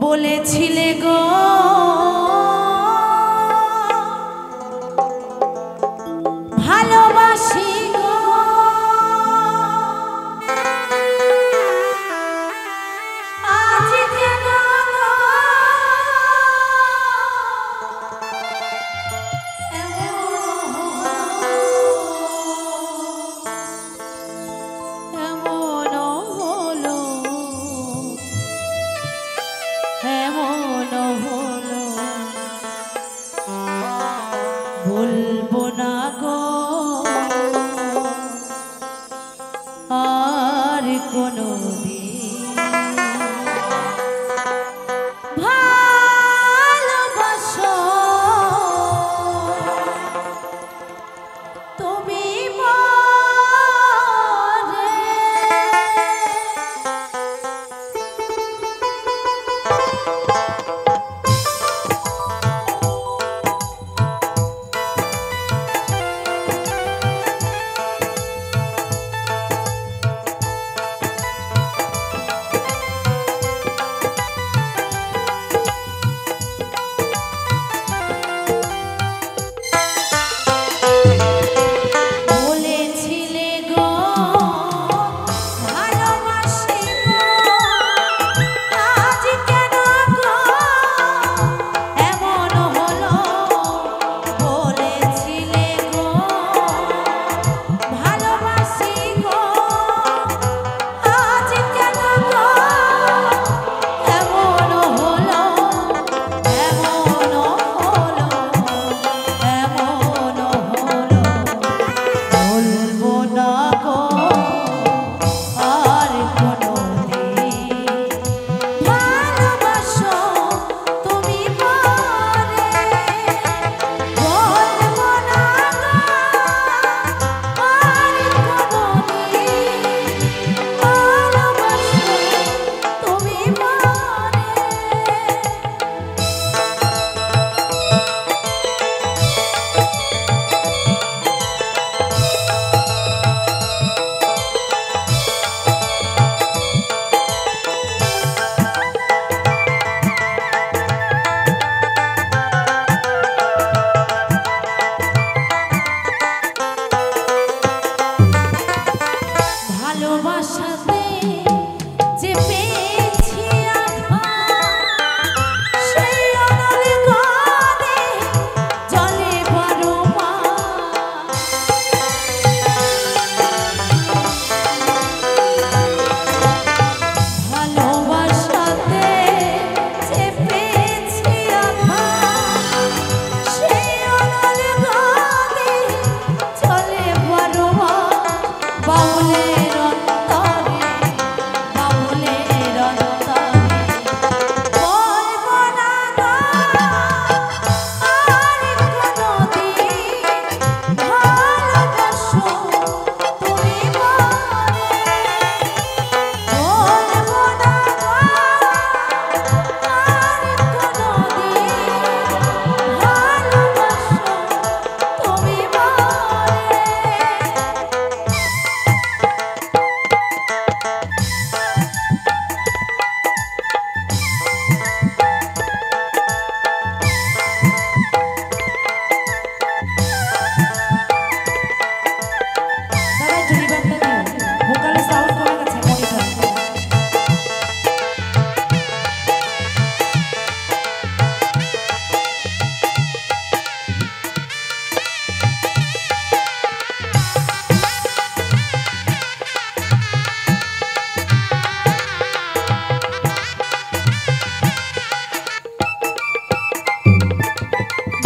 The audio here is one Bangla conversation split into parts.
বলেছিলে গো ভালোবাসি গো, আজ কেন এমন হলো, এমন হলো, বলবো না গো আর কোনোদিন ভালোবাসো তুমি মরে। ভালোবাসাতে যে পেয়েছি আঘাত, সেই অনল গানে জলে বারো মাস। ভালোবাসাতে যে পেয়েছি আঘাত, সেই অনল গানে জলে বারো মাস। বাউলের অন্তরে, বাউলের অন্তরে বলবো না গো আর কোনোদিন ভালোবাসো তুমি মরে। বলবো না গো আর কোনোদিন ভালোবাসো তুমি মরে।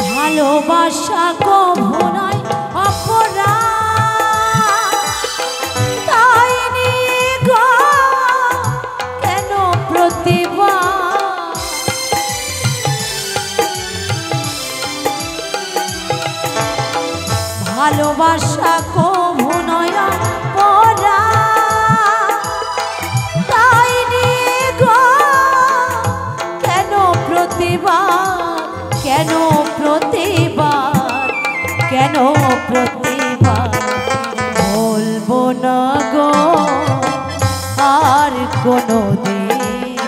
ভালোবাসা কখনোই অপরাধ, তাই নিয়ে গো কেন প্রতিবাদ। ভালোবাসা কখনোই অপরাধ, তাই নিয়ে গো কেন প্রতিবাদ, কেন প্রতিবাদ, কেন প্রতিবাদ। বলবো না গো আর কোনোদিন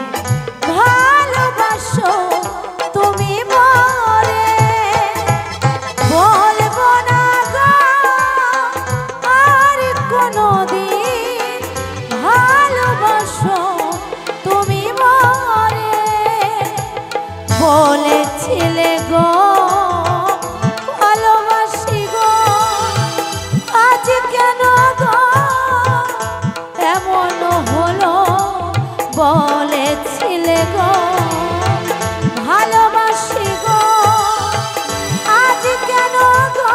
ভালোবাসা গো ভালোবাসি গো আজ কেন গো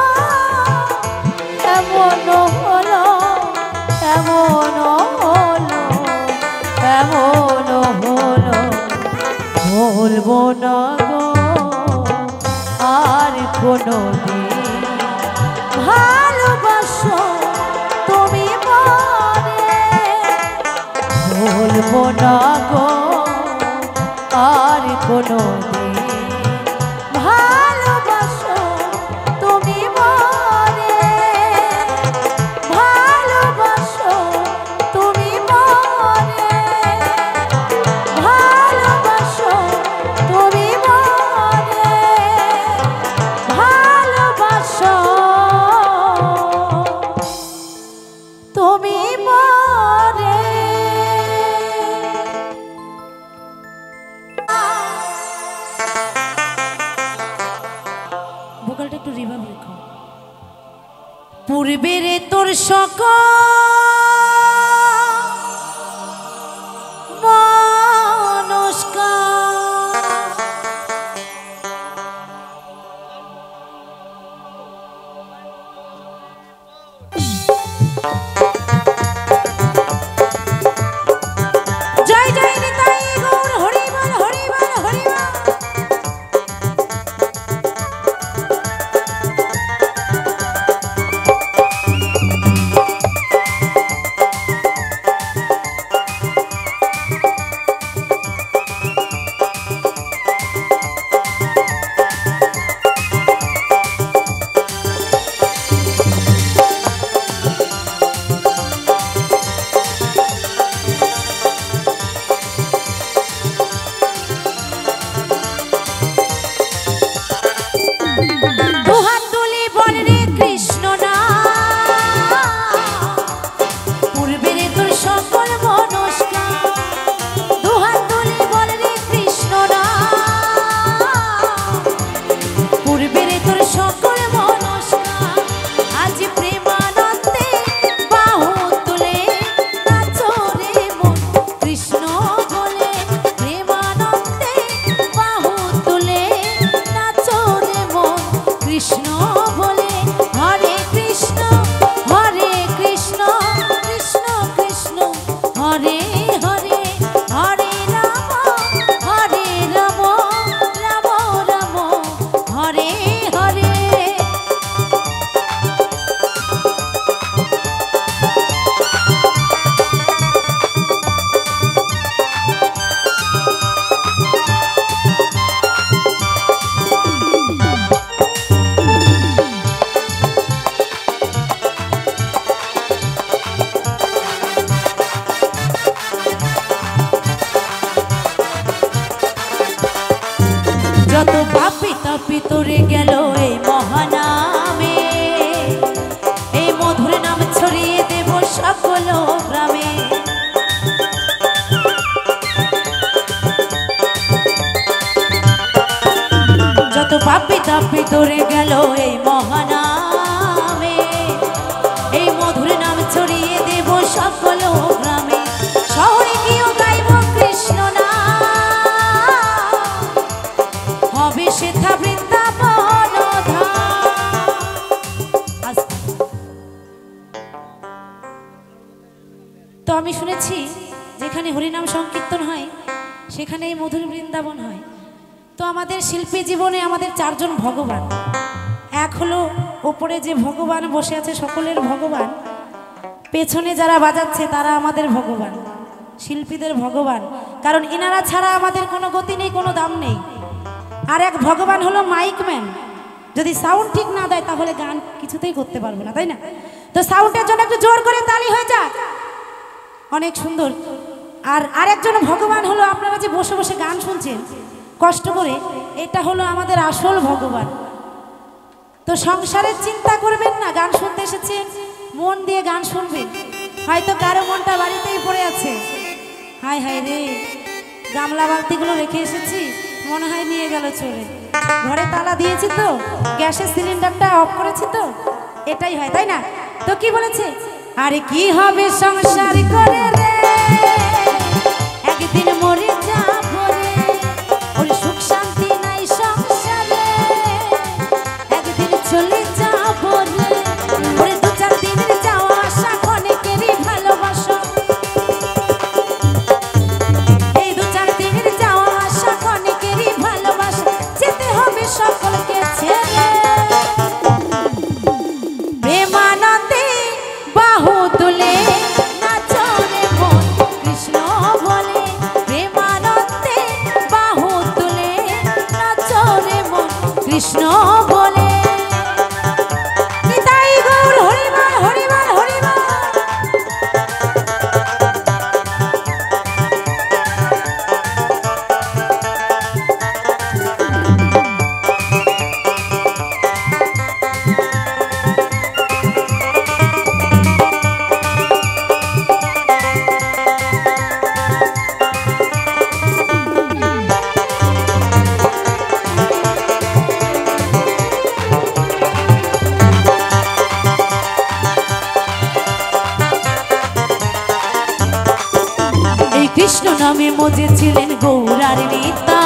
এমন হলো এমন হলো এমন হলো বলবো না গো আর কোনোদিন ভালোবাসো তুমি মনে বলবো না গো আর কোনোদিন ভালোবাসো তুমি মনে ভালোবাসো তুমি মনে ভালোবাসো তুমি মনে ভালোবাসো তুমি মনে ভোকালটা একটু রিভার্ব রেখো পূর্বের তোর সকল জয় জয় নিতাই গৌর হরি বল হরি বল হরি বল যত পাপি তাপি তোরে গেল এই মহানামে এই মধুর নাম ছড়িয়ে দেব সকল গ্রামে যত পাপি তাপি তোরে গেল এই মহানামে এই মধুর নাম ছড়িয়ে দেব সকল গ্রামে শহরে গিয়েও গাইব কৃষ্ণ সেথা বৃন্দাবন তো আমি শুনেছি যেখানে হরিনাম সংকীর্তন হয় সেখানে এই মধুর বৃন্দাবন হয় তো আমাদের শিল্পী জীবনে আমাদের চারজন ভগবান এক হলো ওপরে যে ভগবান বসে আছে সকলের ভগবান পেছনে যারা বাজাচ্ছে তারা আমাদের ভগবান শিল্পীদের ভগবান কারণ ইনারা ছাড়া আমাদের কোনো গতি নেই কোনো দাম নেই আর এক ভগবান হলো মাইক ম্যান যদি সাউন্ড ঠিক না দেয় তাহলে গান কিছুতেই করতে পারবো না তাই না তো সাউন্ডের জন্য একটু জোর করে তালি হয়ে যাক অনেক সুন্দর আর আরেকজন ভগবান হলো আপনারা যে বসে বসে গান শুনছেন কষ্ট করে এটা হলো আমাদের আসল ভগবান তো সংসারের চিন্তা করবেন না গান শুনতে এসেছেন মন দিয়ে গান শুনবেন হয়তো কারো মনটা বাড়িতেই পড়ে আছে হায় হায় রে গামলা বালতিগুলো রেখে এসেছি মনে হয় নিয়ে গেল চলে ঘরে তালা দিয়েছি তো গ্যাসের সিলিন্ডারটা অফ করেছি তো এটাই হয় তাই না তো কি বলেছে আরে কি হবে সংসার করে রে একদিন মরে যাব রে কৃষ্ণ বলে নিতাই গৌর হরিবল হরিবল হরিবল। কৃষ্ণ নামে মজেছিলেন গৌরার নেতা,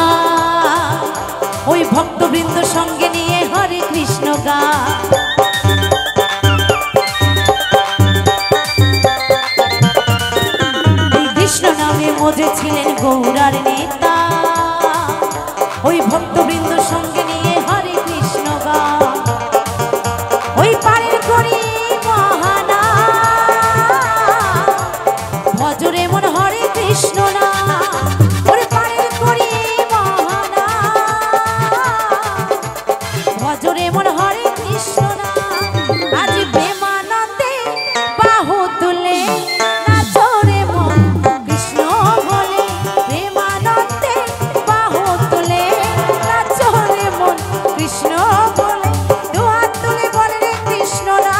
ওই ভক্তবৃন্দ সঙ্গে নিয়ে হরে কৃষ্ণ গান। এই কৃষ্ণ নামে মজেছিলেন গৌরার নেতা, ওই ভক্তবৃন্দ সঙ্গে নিয়ে হরে কৃষ্ণ গান। ওই পারের করি মহানা ভজরে মন হরে কৃষ্ণ না, ওরে পারের করি মহানা ভজরে মন হরে কৃষ্ণ না। আজ প্রেমানন্দে বাহু তুলে নাচরে মন কৃষ্ণ বলে, প্রেমানন্দে বাহু তুলে নাচরে মন কৃষ্ণ বলে। দুহাত তুলে বলে রে কৃষ্ণ না,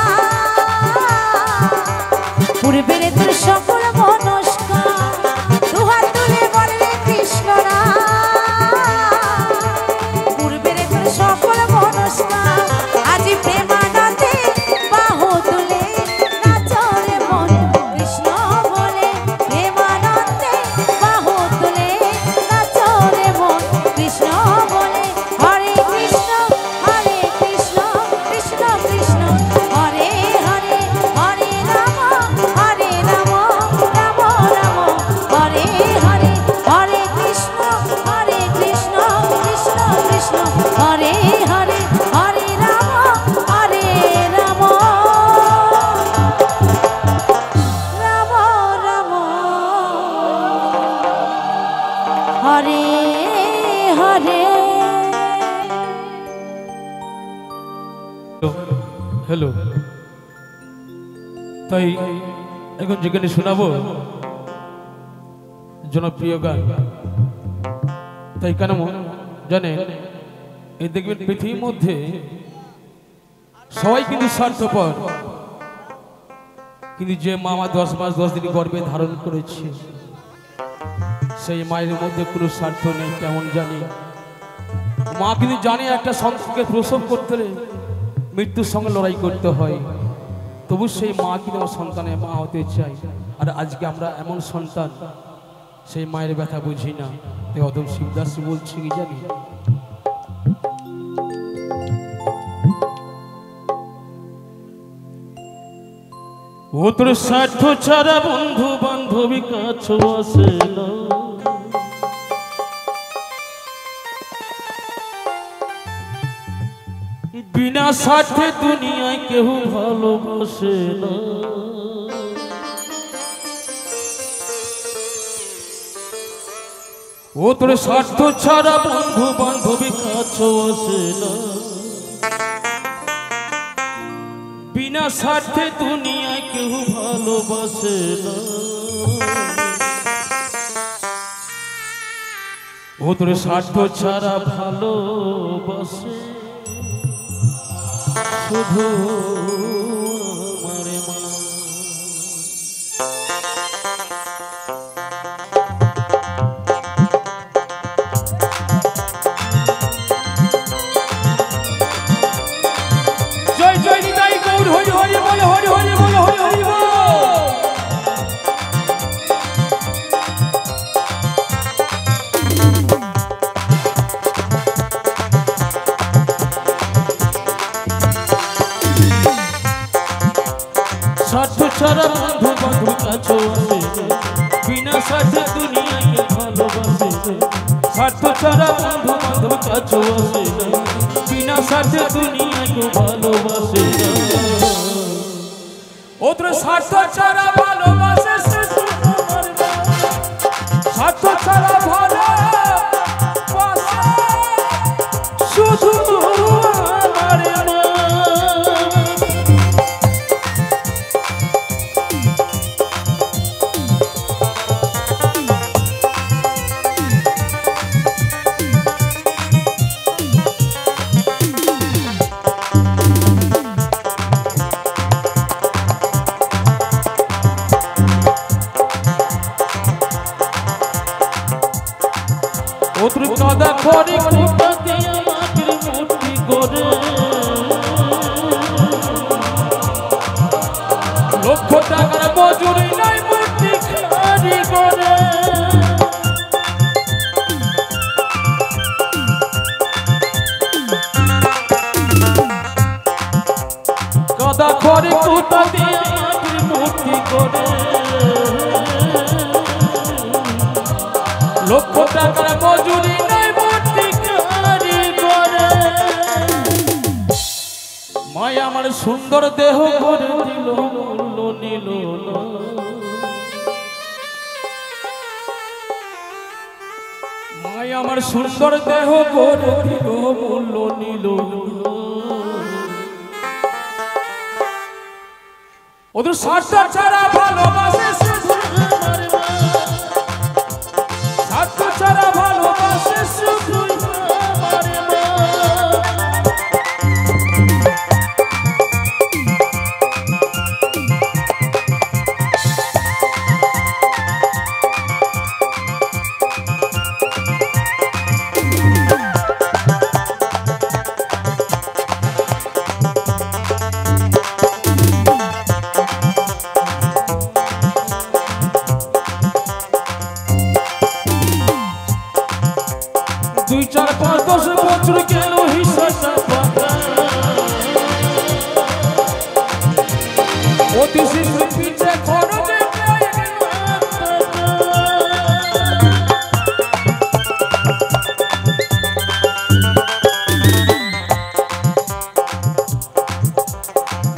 পূর্বের তোর সকল মনস্কার। দুহাত তুলে বলে রে কৃষ্ণ না, পূর্বের তোর সকল মনস্কার। আজি প্রেমানন্দে বাহু তুলে নাচরে মন কৃষ্ণ বলে, প্রেমানন্দে বাহু তুলে নাচরে মন কৃষ্ণ বলে। হরে কৃষ্ণ কৃষ্ণ কৃষ্ণ হরে হরে, হরে রাম রাম রাম রাম হরে হরে, হরে কৃষ্ণ কৃষ্ণ কৃষ্ণ হরে হরে, হরে রাম রাম রাম হরে হরে। হ্যালো, তাই এখন যেখানে শোনাবো জনপ্রিয় গান, তাই কেন জানে এই দেখবেন পৃথিবীর মধ্যে সবাই কিন্তু স্বার্থপর, কিন্তু যে মামা 10 মাস 10 দিন গর্ভে ধারণ করেছে সেই মায়ের মধ্যে কোনো স্বার্থ নেই। কেমন জানি মা কিন্তু জানে একটা সন্তানকে প্রসব করতে হলে মৃত্যুর সঙ্গে লড়াই করতে হয়, তবু সেই মা কিন্তু আমার সন্তানের মা হতে চাই। আর আজকে আমরা এমন সন্তান সেই মায়ের ব্যথা বুঝি না। তাই অদম শিবদাস বলছি কি জানি, ও তোর স্বার্থ ছাড়া বন্ধু বান্ধবী কাছে আসে না, বিনা স্বার্থে দুনিয়ায় কেউ ভালোবাসে না। ও তোর স্বার্থ ছাড়া বন্ধু বান্ধবী কাছে আসে না, বিনা স্বার্থে দুনিয়ায় কেউ ভালোবাসে না। ও তোর স্বার্থ ছাড়া ভালোবাসে শুধু আমারে মা। জয় জয় নিতাই গৌর হরি হরি বল, হরি হরি বল, হরি হরি বল। স্বার্থ ছাড়া বন্ধু বান্ধব কাছে আসে, বিনা স্বার্থে দুনিয়াকে ভালোবাসে। স্বার্থ ছাড়া বন্ধু বান্ধব কাছে আসে, বিনা স্বার্থে দুনিয়াকে ভালোবাসে। ও তোর স্বার্থ ছাড়া ভালোবাসে স্বার্থ ছাড়া ভালোবাসে শুধু তোর কাদা করে কোথা দিয়ে মাটির মূর্তি করে লক্ষ টাকার মজুরি নাই মূর্তি খারি করে কাদা করে কোথা দিয়ে মাটির মূর্তি করে লক্ষ টাকার মজুরি নাই মূর্তি খারি করে মায়া আমার সুন্দর দেহ করে দিল মূল্য নিল না মায়া আমার সুন্দর দেহ করে দিল মূল্য নিল ওদের স্বার্থ ছাড়া ভালোবাসে শুধু আমার মা স্বার্থ ছাড়া ভালোবাসে শুধু আমার মা দুই চার পাঁচ 10 বছর গেল হিসাবটা পাতা অতি শীঘ্র পিছে খরচে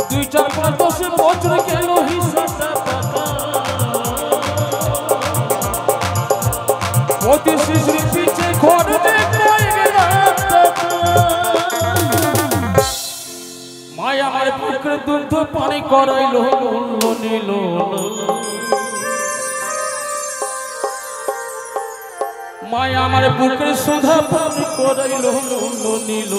দুই চার পাঁচ 10 বছর গেল হিসাবটা পাতা অতি শীঘ্র পিছে খরচে মায়া আমার পুকুর দুধ পানি করাইল মূল্য নিল মায়া আমার বুকের সুধা পানি করাইল মূল্য নিল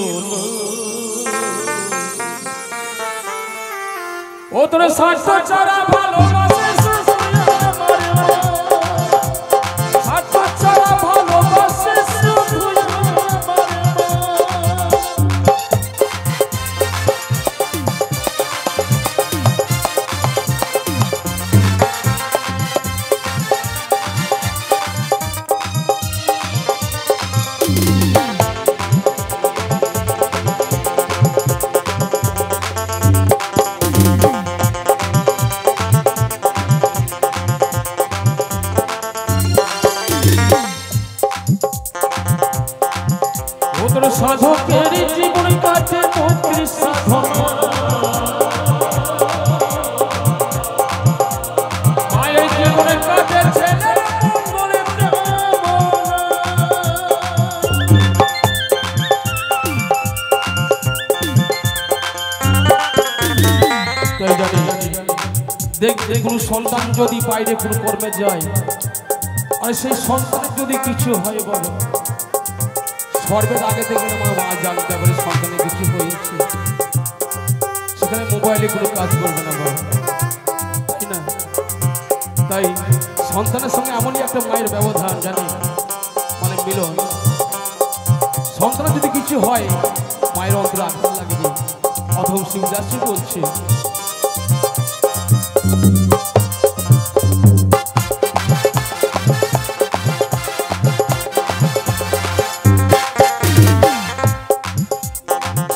ও তোর স্বার্থ ছাড়া ভালোবাসে শুধু আমার মা স্বার্থ ছাড়া ভালোবাসে শুধু আমার মা সাধকের জীবন কাটে মুক্তির সাধনা মায়ের জীবনে কাটে ছেলের মঙ্গলে দেখ কোনো সন্তান যদি বাইরে কোনো কর্মে যায় আর সেই সন্তানের যদি কিছু হয় বাবা সর্বের আগে দেখবেন আমার মা জানতে পারে সন্তানের কিছু হয়েছে সেখানে মোবাইলে কোনো কাজ করবে না বাবা তাই না তাই সন্তানের সঙ্গে এমনই একটা মায়ের ব্যবধান জানি মানে মিলন সন্তানের যদি কিছু হয় মায়ের অন্তরে আঘাত লাগে অথবা শিবদাসী বলছে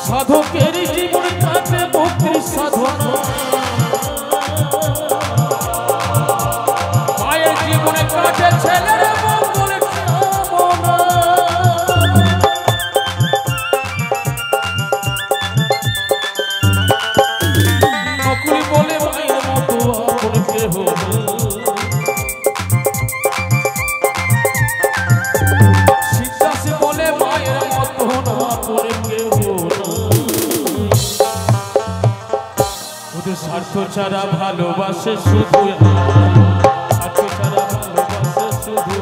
সাধকের জীবন কাটে মুক্তির সাধনা মায়ের জীবনে কাটে ছেলের মঙ্গলে কামনা নকুল বলে মায়ের মতো আপন কেহ শিবদাস বলে মায়ের মতো না আপন কেহ স্বার্থ ছাড়া ভালোবাসে শুধু স্বার্থ ছাড়া ভালোবাসে শুধু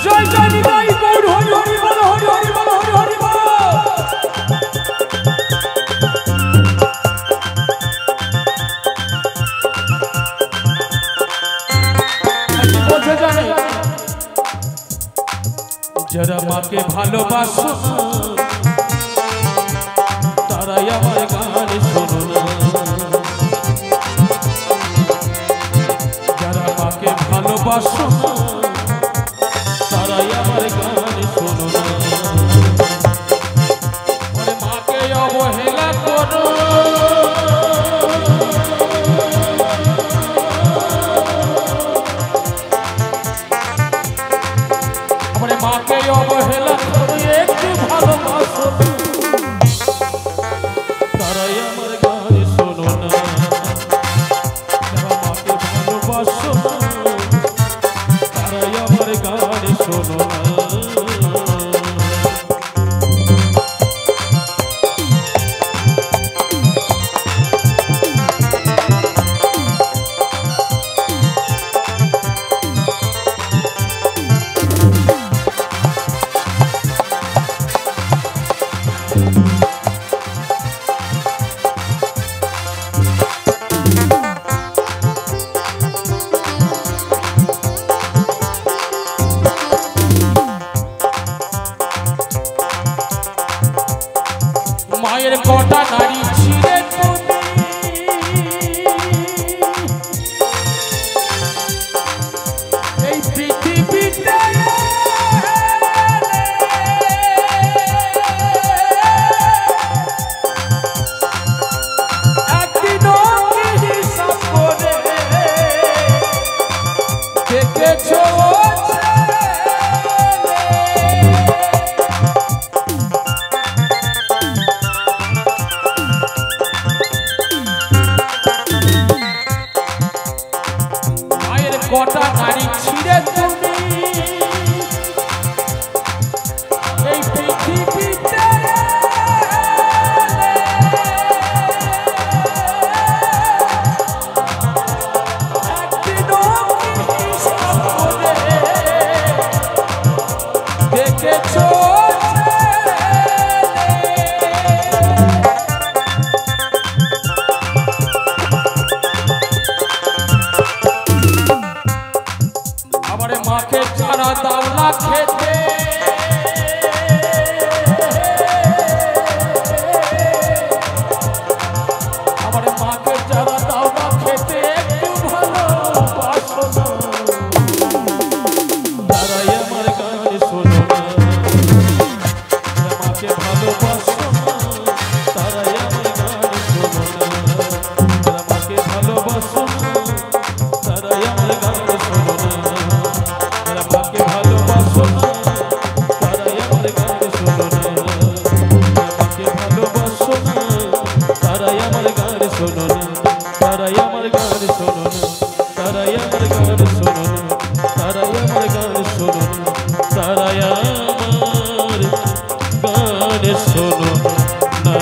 জয় জয় নিতাই গৌর হরি যারা মাকে ভালোবাসো না তারাই আমার গান শোনো না। যারা মাকে ভালোবাসো না তারাই আমার গান শোনো না। ওরে মাকে অবহেলা করো, ওরে মাকে অবহেলা করো, একটু ভালোবাসো তারাই আমার গান শোনো না। যারা মাকে ভালোবাসো না তারাই আমার গান শোনো না। মায়ের কটা নারী ছিলে তুমি, এই পৃথিবীতে একদিনও কি হিসাব করে দেখেছো? কটা নারী ছিলে তুমি এই পৃথিবীতে, একদিনও কি হিসাব করে দেখেছো? মাকে যারা দাও না খেতে, আমার মাকে যারা দাও না খেতে, একটু ভালোবাসো না তারাই আমার গান শোনো না। মাকে ভালোবাসো না তারাই আমার গান শোনো না। মাকে ভালোবাসো না তারাই আমার গান শোনো না। মাকে ভালোবাসো না তারাই আমার গান শোনো না। মাকে ভালোবাসো না তারাই আমার গান শোনো না। তারাই আমার গান শোনো না, তারাই আমার গান শোনো না, তারাই আমার গান শোনো না, তারাই আমার গান শোনো না।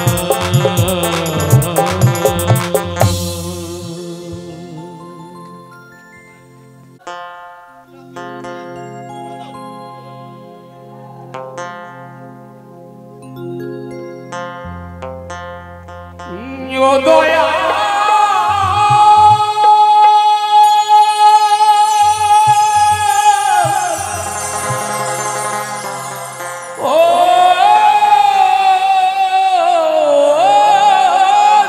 ও দয়া ও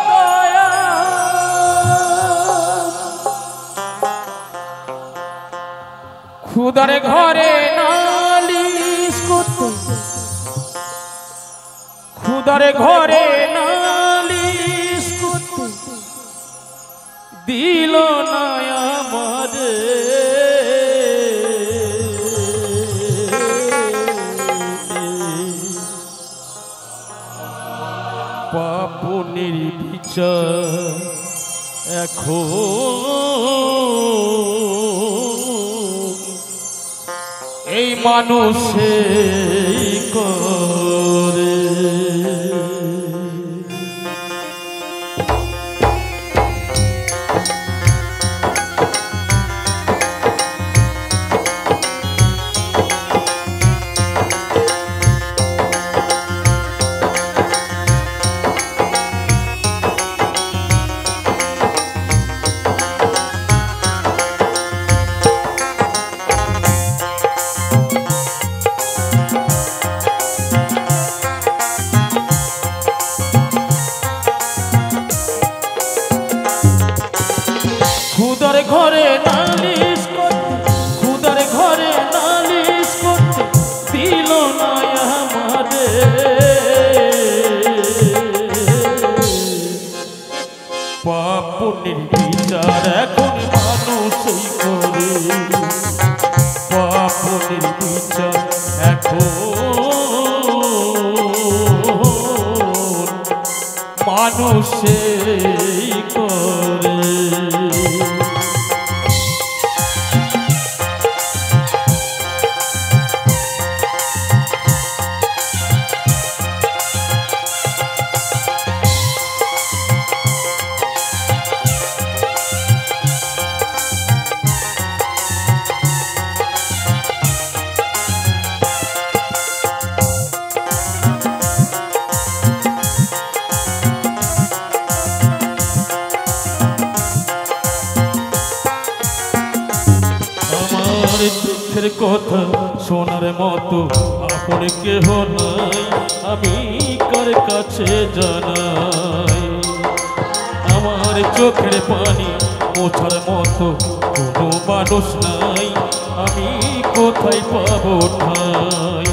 দয়া, খুদার ঘরে নালিশ করতে, খুদার ঘরে নালিশ করতে দিল না আমারে। পাপনের বিচার এখন এই মানুষে করে। পাপনের বিচার এখন মানুষেই করে। দুঃখের কথা শোনার মতো আপন কেহ নাই, আমি কার কাছে জানাই। আমার চোখের পানি মোছার মতো কোনো মানুষ নাই, আমি কোথায় পাবো ঠাই।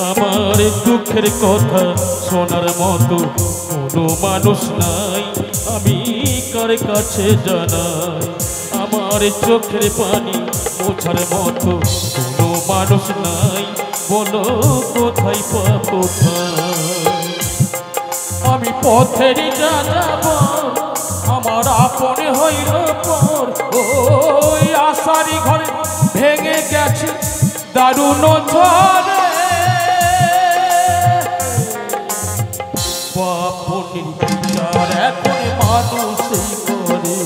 আমার দুঃখের কথা শোনার মতো কোনো মানুষ নাই, আমি কার কাছে জানাই। আমার চোখের পানি মোছার মতো কোনো মানুষ নাই, বলো কোথায় পাবো ঠাই। আমি পথের যাব আমার আপন হইল পর, ওই আশারি ঘরে ভেঙে গেছে দারুণ ঝড়ে। পাপনের বিচার এখন মানুষই করে,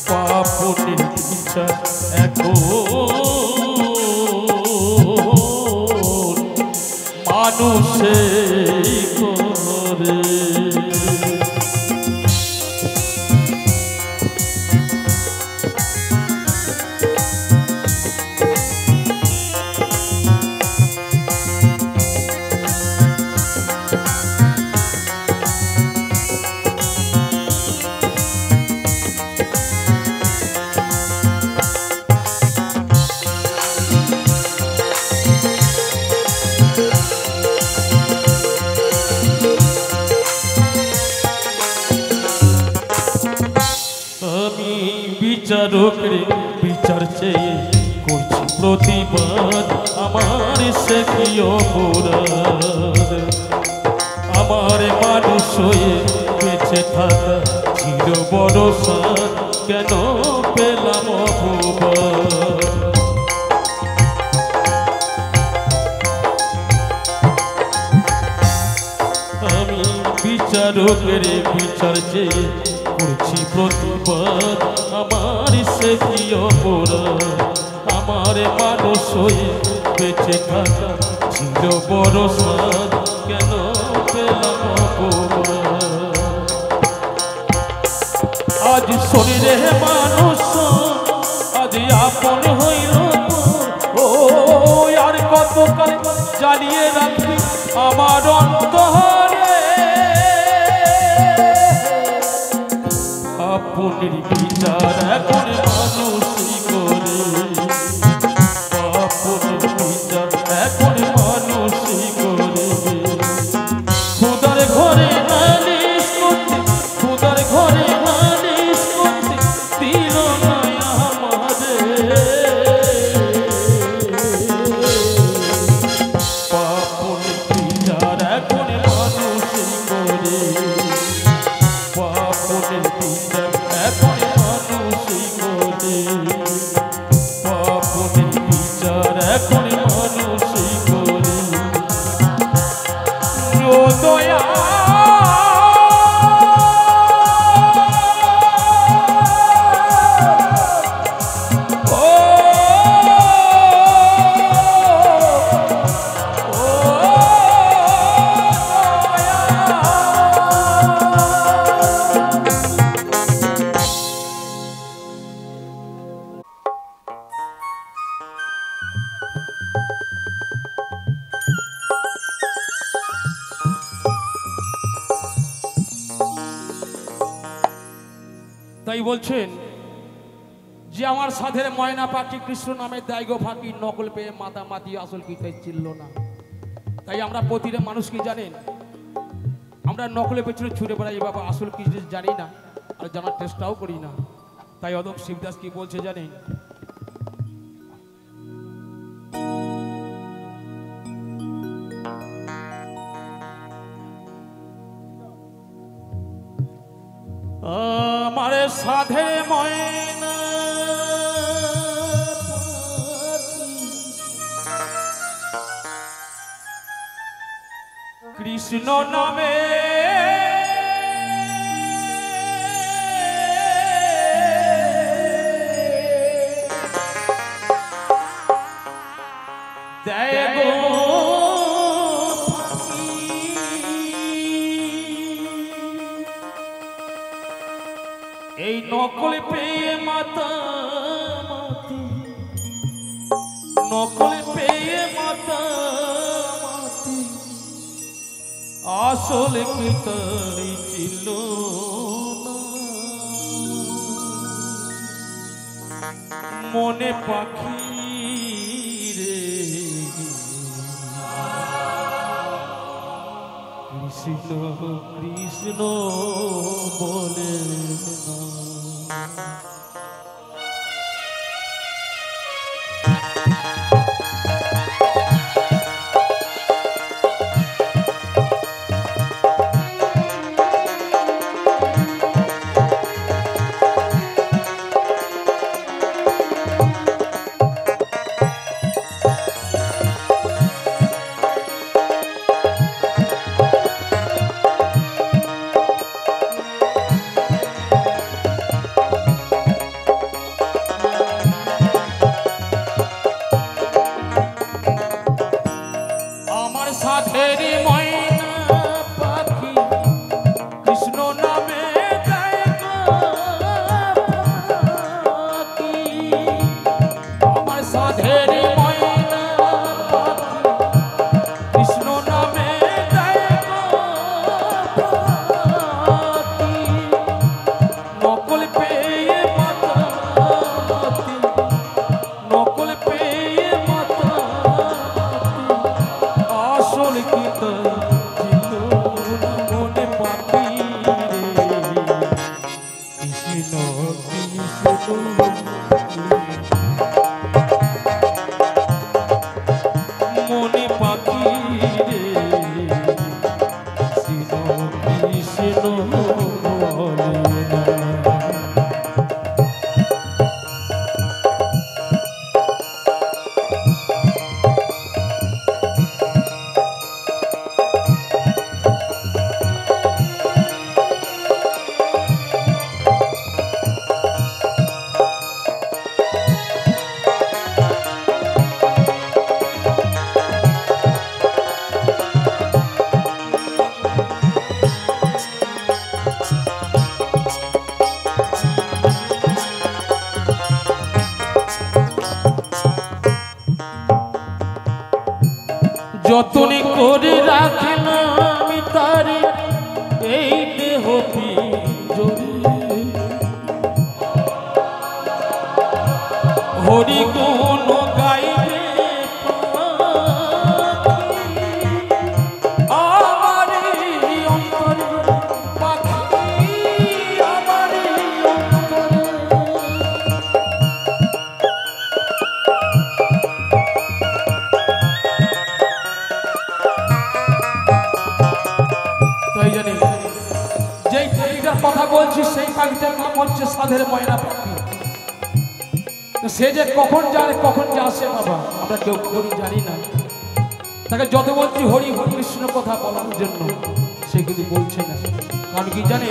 পাপনের বিচার এখন মানুষই করে। আমি বিচারকের বিচার চেয়ে করছি প্রতিবাদ, আমার সে কি অপরাধ। আমার মানুষ হয়ে বেঁচে থাকা ছিল বড় সাদ, কেন পেলাম অপবাদ। আমি বিচারকের বিচার চেয়ে করছি প্রতিবাদ, আমার সে কি অপরাধ। আমার মানুষ হয়ে বেঁচে থাকা ছিল বড় সাদ, কেন পেলাম অপবাদ। আজ শরীরে মানুষ আজ আপন হইল, ও আর কতকাল জ্বালিয়ে রাখবি আমার অন্তরে। পাপনের বিচার এখন মানুষই করে, পাপনের বিচার এখন মানুষই করে। খুদার ঘরে নালিশ করতে, খুদার ঘরে নালিশ করতে দিল না আমারে। পাপনের বিচার এখন মানুষই করে, পাপনের বিচার এখন মানুষই করে, পাপনের বিচার এখন মানুষই করে। ও দয়া তাই বলছেন যে আমার সাধের ময়না পাখি কৃষ্ণ নামে দায়গো ফাঁকি, নকল পেয়ে মাথা মাতি আসল পিতাই চিনল না। তাই আমরা প্রতিটা মানুষ কি জানেন, আমরা নকলের পেছনে ছুটে বেড়াই বাবা, আসল কিছু জানি না আর জানার চেষ্টাও করি না। তাই অদম শিবদাস কি বলছে জানেন? আমার সাধে ময়না কৃষ্ণ নামে দেয় গো এই নকল পেয়ে মাতামাতি, নকল পেয়ে মাতামাতি, আসলে কি তাই ছিল না। মনে পাখি রে কৃষ্ণ কৃষ্ণ বলে না। সাধের ময়না পাখি কৃষ্ণ নামে দেয় গো ফাঁকি। আমার সাধের ময়না পাখি কৃষ্ণ নামে দেয় গো ফাঁকি। নকল পেয়ে মাতামাতি, নকল পেয়ে আসল কি ছিল না। মনে পাখি রে কৃষ্ণ কৃষ্ণ, মনে পাখি রে কৃষ্ণ কৃষ্ণ বলে না। যতন করে রাখলাম আমি তার এই দেহ পিঞ্জরে, হরি গুণ গাইবে আমার অন্তরে পাখি, আমার অন্তরে। তাই জানি যেই পাখিটার কথা বলছি সেই পাখিটার নাম হচ্ছে সাধের ময়না পাখি। সে যে কখন যায় কখন যে আসে বাবা আমরা কেউ করি জানি না। তাকে যত বলছি হরি কৃষ্ণ কথা বলার জন্য সে কিন্তু বলছে না। কারণ কি জানে,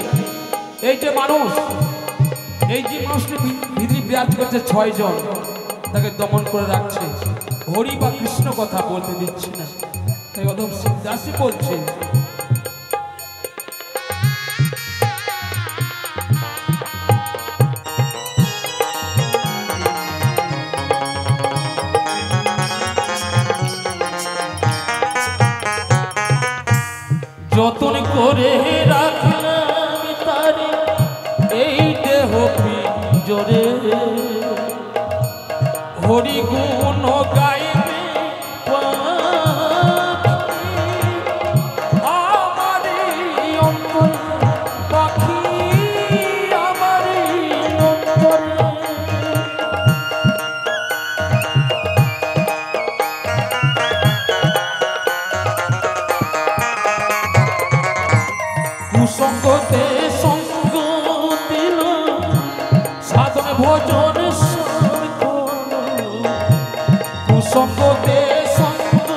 এই যে মানুষ, এই যে মানুষটি ভিতরে বিরাজ করছে 6 জন, তাকে দমন করে রাখছে, হরি বা কৃষ্ণ কথা বলতে দিচ্ছে না। তাই অদম শিবদাসী বলছে যতন করে রাখলাম তারে এই দেহ পিঞ্জরে, হরি গুণ গাইবে পাখি, আমারই ভোজন সব হলো, কুসঙ্গতে সঙ্গ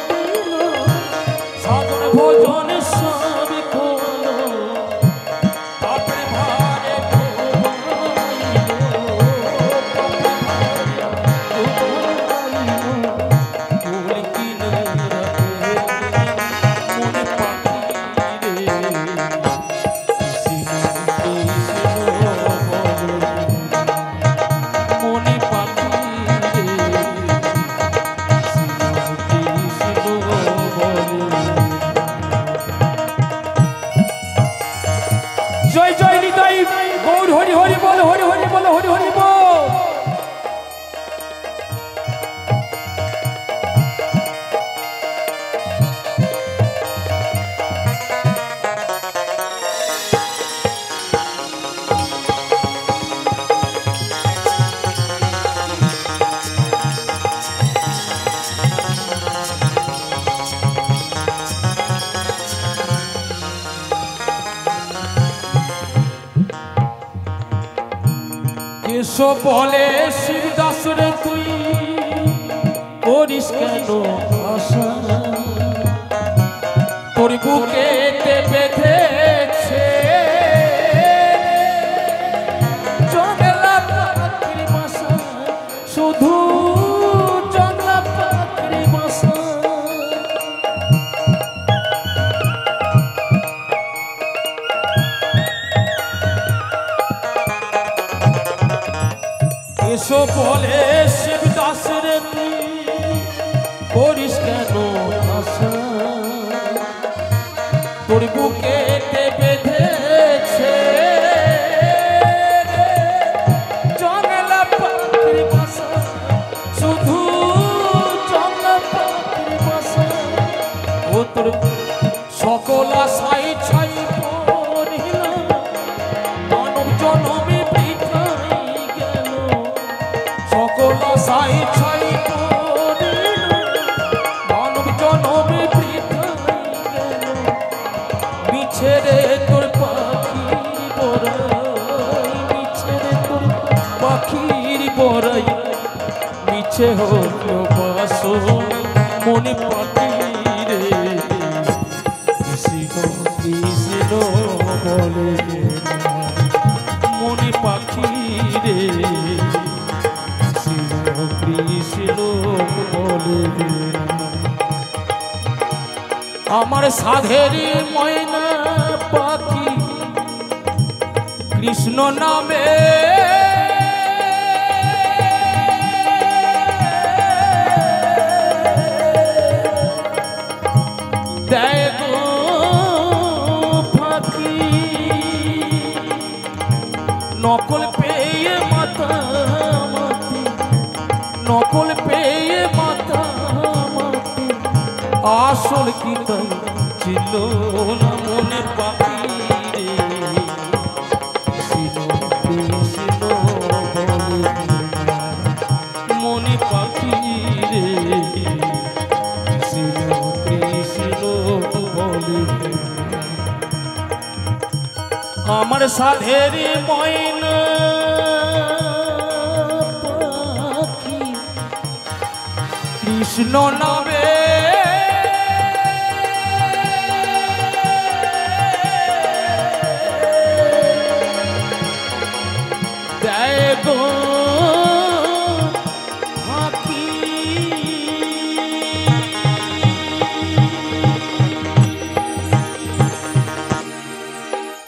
দিল, সাধন ভোজন সব হলো, পাপের ভারে জয় জয় নিতাই গৌর হরি হরি বল, হরি হরি বল, হরি হরি বল। এসো বলে শিবদাস রে তুই করিস কেন আশা, তোর বুকেতে বেঁধেছে জংলা পাখির বাসা, শুধু জংলা পাখির বাসা। এসো বলে শিবদাস রে তুই করিস কেন আশা, তোর বুকেতে বেঁধেছে জংলা পাখির বাসা, শুধু জংলা পাখির বাসা। ও তোর সকল আশাই ছাই পড়িল, মানব জনমে বৃথাই গেল, সকল আশাই ছাই পড়িল, মানব জনমে বৃথাই গেল। মিছে রে তোর পাখির বড়াই, মিছে রে তোর পাখির বড়াই, মিছে হলো বাসন মনে পাখি রে, কৃষ্ণ কৃষ্ণ বলে মনে পাখি রে, কৃষ্ণ বলে। আমার সাধের ময়না পাখি কৃষ্ণ নামে দেয় গো ফাঁকি, নকল পেয়ে মাতামাতি, নকল পেয়ে মাতামাতি, আসল কি তাই ছিল না মনে পাখি রে, কৃষ্ণ কৃষ্ণ বলে মনে পাখি রে, কৃষ্ণ কৃষ্ণ বলে। আমার সাধের ময়না পাখি কৃষ্ণ নামে দেয় গো